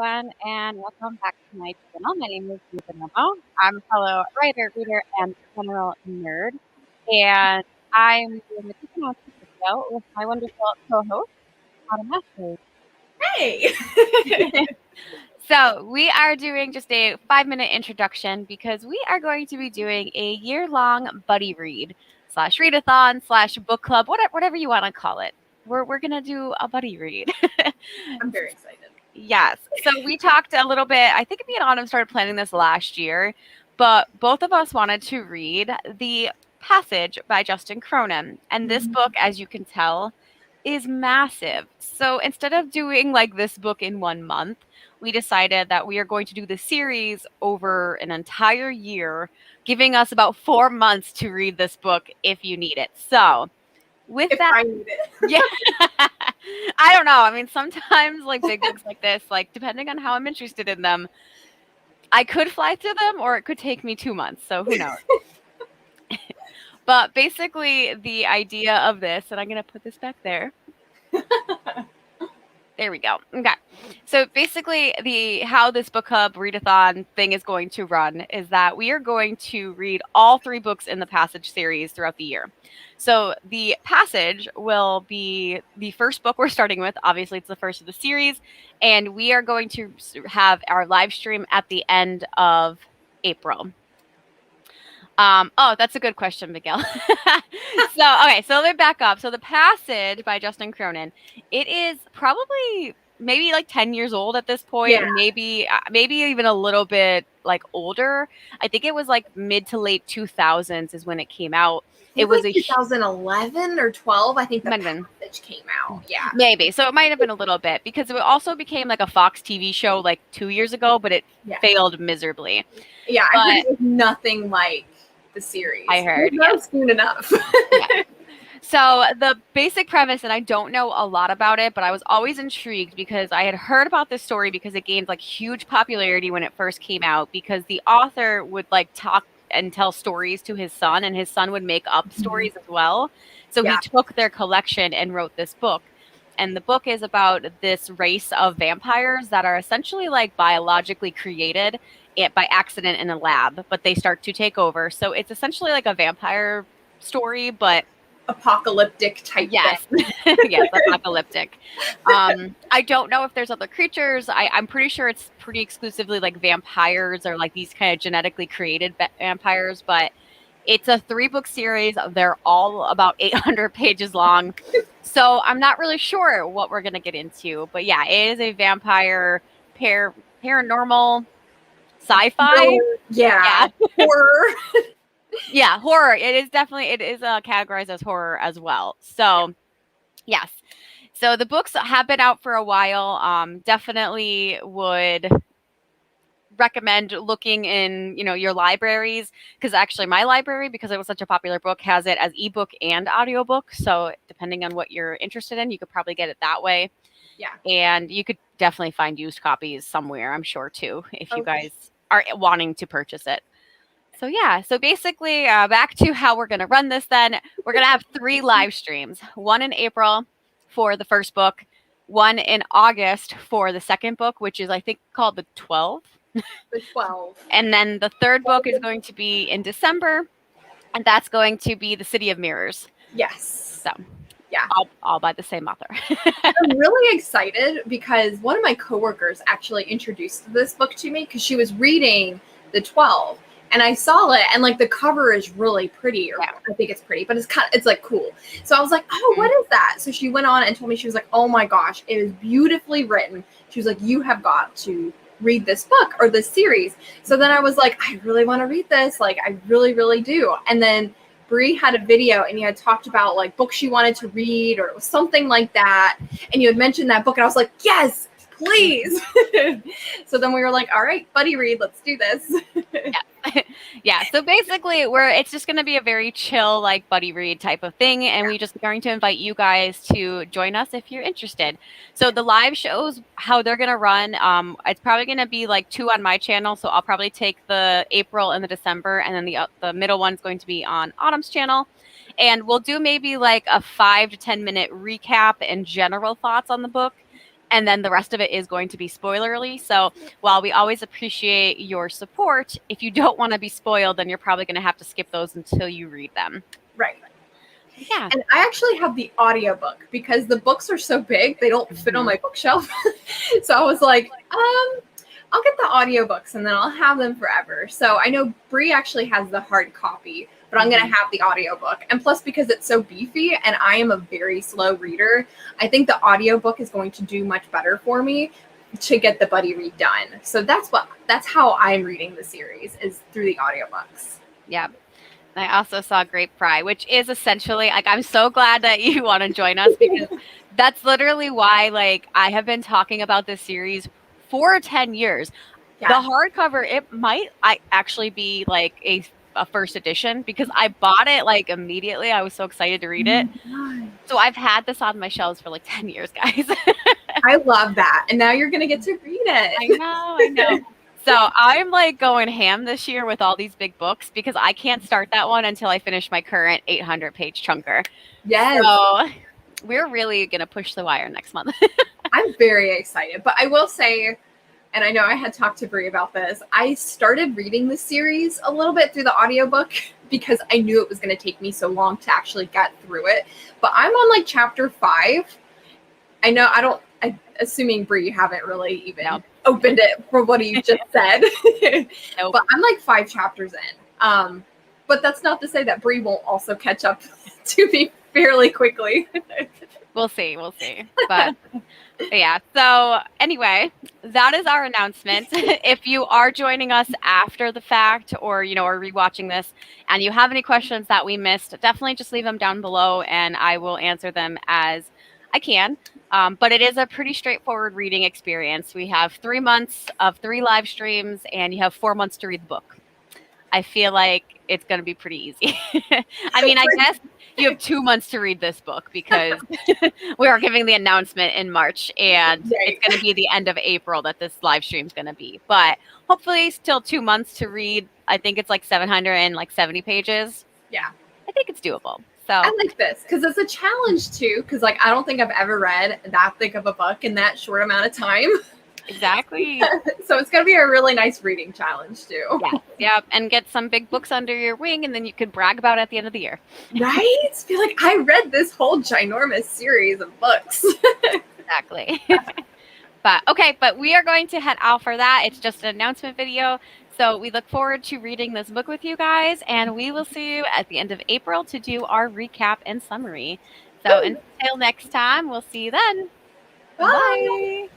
everyone, and welcome back to my channel. My name is Bree Buonomo. I'm a fellow writer, reader, and general nerd, and I'm doing the Chicken House video with my wonderful co-host, Ashleigh. Hey! So we are doing just a 5-minute introduction because we are going to be doing a year-long buddy read / readathon / book club, whatever you want to call it. We're gonna do a buddy read. I'm very excited. Yes. So we talked a little bit. I think me and Autumn started planning this last year, but both of us wanted to read The Passage by Justin Cronan. And this book, as you can tell, is massive. So instead of doing like this book in 1 month, we decided that we are going to do the series over an entire year, giving us about 4 months to read this book if you need it. So with If that, I need it. yeah. I don't know. I mean, sometimes like big books like this, like depending on how I'm interested in them, I could fly through them or it could take me 2 months. So who knows? But basically the idea of this, and I'm going to put this back there. There we go. Okay. So basically how this book club readathon thing is going to run is that we are going to read all 3 books in the Passage series throughout the year. So the Passage will be the first book we're starting with. Obviously, it's the first of the series. And we are going to have our live stream at the end of April. Oh, that's a good question, Miguel. So let me back up. So The Passage by Justin Cronan, it is probably maybe like 10 years old at this point. Yeah. Maybe even a little bit like older. I think it was like mid to late 2000s is when it came out. It was like 2011 or 12. I think The Passage came out. Yeah. Maybe. So it might have been a little bit because it also became like a Fox TV show like 2 years ago, but it failed miserably. Yeah, I heard it was nothing like the series. I heard. Not soon enough. Yeah. So the basic premise, and I don't know a lot about it, but I was always intrigued because I had heard about this story because it gained like huge popularity when it first came out because the author would like talk and tell stories to his son, and his son would make up stories as well. So he took their collection and wrote this book. And the book is about this race of vampires that are essentially like biologically created by accident in a lab, but they start to take over. So it's essentially like a vampire story, but apocalyptic type thing. Yes, apocalyptic. I don't know if there's other creatures. I'm pretty sure it's pretty exclusively like vampires or like these kind of genetically created vampires, but it's a 3-book series. They're all about 800 pages long. So I'm not really sure what we're going to get into, but yeah, it is a vampire paranormal sci-fi. Yeah. Horror. Yeah, horror. It is categorized as horror as well. So, yes. So the books have been out for a while. Definitely would recommend looking in, your libraries, because actually my library, because it was such a popular book, has it as ebook and audiobook. So depending on what you're interested in, you could probably get it that way. Yeah. And you could definitely find used copies somewhere, I'm sure, too, if you guys are wanting to purchase it. So yeah, so basically back to how we're going to run this then. We're going to have 3 live streams, one in April for the first book, one in August for the second book, which is I think called The 12. The 12. And then the third book is going to be in December, and that's going to be The City of Mirrors. Yes. So yeah, all by the same author. I'm really excited because one of my coworkers actually introduced this book to me because she was reading The 12. And I saw it, and like the cover is really pretty, or I think it's pretty, but it's like cool. So I was like, oh, what is that? So she went on and told me, she was like, oh my gosh, it is beautifully written. She was like, you have got to read this book or this series. So then I was like, I really want to read this. Like, I really, really do. And then Bree had a video and you had talked about like books you wanted to read, or it was something like that. And you had mentioned that book, and I was like, yes, please. So then we were like, all right, buddy read, let's do this. Yeah. So basically it's just going to be a very chill, like buddy read type of thing. And we just going to invite you guys to join us if you're interested. So the live shows, how they're going to run, it's probably going to be like 2 on my channel. So I'll probably take the April and the December, and then the middle one's going to be on Autumn's channel. And we'll do maybe like a 5 to 10 minute recap and general thoughts on the book. And then the rest of it is going to be spoilerly. So while we always appreciate your support, if you don't want to be spoiled, then you're probably going to have to skip those until you read them. Right. Yeah. And I actually have the audiobook because the books are so big, they don't fit on my bookshelf. So I was like, I'll get the audiobooks and then I'll have them forever. So I know Bree actually has the hard copy, but I'm going to have the audiobook. And plus, because it's so beefy and I am a very slow reader, I think the audiobook is going to do much better for me to get the buddy read done. So that's how I'm reading the series, is through the audiobooks. Yeah. I also saw Grape Fry, which is essentially, like, I'm so glad that you want to join us, because that's literally why, like, I have been talking about this series for 10 years. Yeah. The hardcover, it might actually be like a first edition, because I bought it like immediately. I was so excited to read it. So I've had this on my shelves for like 10 years, guys. I love that. And now you're going to get to read it. I know. So I'm like going ham this year with all these big books, because I can't start that one until I finish my current 800-page chunker. Yes. So we're really going to push the wire next month. I'm very excited. But I will say, and I know I had talked to Bree about this, I started reading the series a little bit through the audiobook because I knew it was going to take me so long to actually get through it. But I'm on like chapter 5. I know assuming Bree, you haven't really even opened it for what you just said. Nope. But I'm like 5 chapters in. But that's not to say that Bree won't also catch up to me fairly quickly. We'll see. But yeah. So anyway, that is our announcement. If you are joining us after the fact, or are rewatching this, and you have any questions that we missed, definitely just leave them down below, and I will answer them as I can. But it is a pretty straightforward reading experience. We have 3 months of 3 live streams, and you have 4 months to read the book. I feel like it's going to be pretty easy. I mean, I guess you have 2 months to read this book, because we are giving the announcement in March, and it's going to be the end of April that this live stream is going to be. But hopefully still 2 months to read. I think it's like 770 pages. Yeah. I think it's doable. So I like this because it's a challenge too. Because like I don't think I've ever read that thick of a book in that short amount of time. Exactly. So it's gonna be a really nice reading challenge too. Yeah, and get some big books under your wing, and then you could brag about it at the end of the year. Right? Feel like I read this whole ginormous series of books. Exactly. But we are going to head out for that. It's just an announcement video. So we look forward to reading this book with you guys, and we will see you at the end of April to do our recap and summary. So until next time, we'll see you then. Bye.